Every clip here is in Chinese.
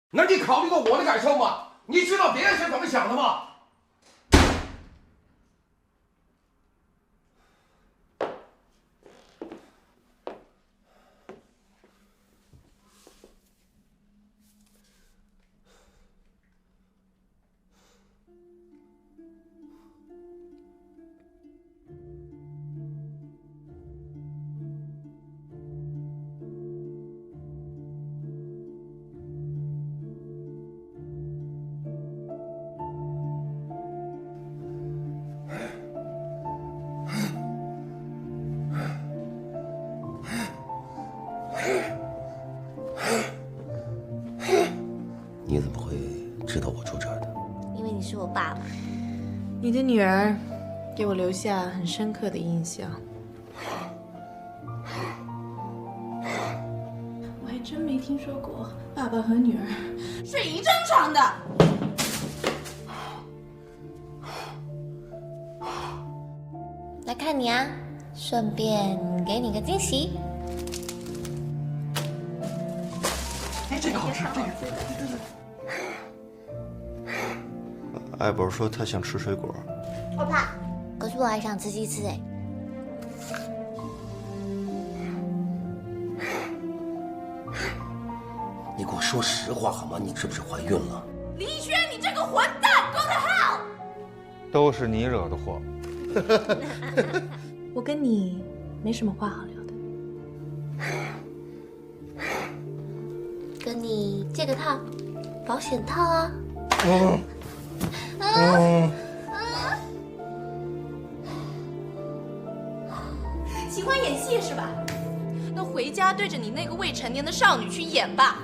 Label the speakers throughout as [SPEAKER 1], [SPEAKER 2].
[SPEAKER 1] 那你考虑过我的感受吗？你知道别人是怎么想的吗？你怎么会知道我住这儿的？
[SPEAKER 2] 因为你是我爸爸。
[SPEAKER 3] 你的女儿给我留下很深刻的印象。我还真没听说过爸爸和女儿睡一张床的。
[SPEAKER 2] 来看你啊，顺便给你个惊喜。
[SPEAKER 4] 哎，这个好吃，这个。
[SPEAKER 5] 艾宝说她想吃水果。
[SPEAKER 2] 我怕，可是我还想吃鸡翅哎。
[SPEAKER 1] 你给我说实话好吗？你是不是怀孕了？
[SPEAKER 3] 李轩，你这个混蛋 ，Go to hell！
[SPEAKER 6] 都是你惹的祸。
[SPEAKER 3] 我跟你没什么话好聊的。
[SPEAKER 2] 跟你借个套，保险套啊。
[SPEAKER 3] 喜欢演戏是吧？那回家对着你那个未成年的少女去演吧。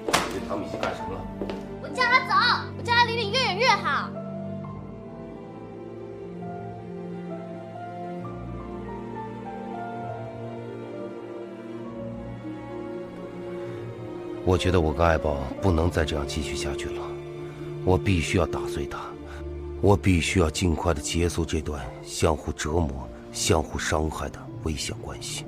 [SPEAKER 1] 你跟唐米西干什么了？
[SPEAKER 2] 我叫他走，我叫他离你越远越好。
[SPEAKER 1] 我觉得我跟爱宝不能再这样继续下去了，我必须要打碎他，我必须要尽快的结束这段相互折磨、相互伤害的危险关系。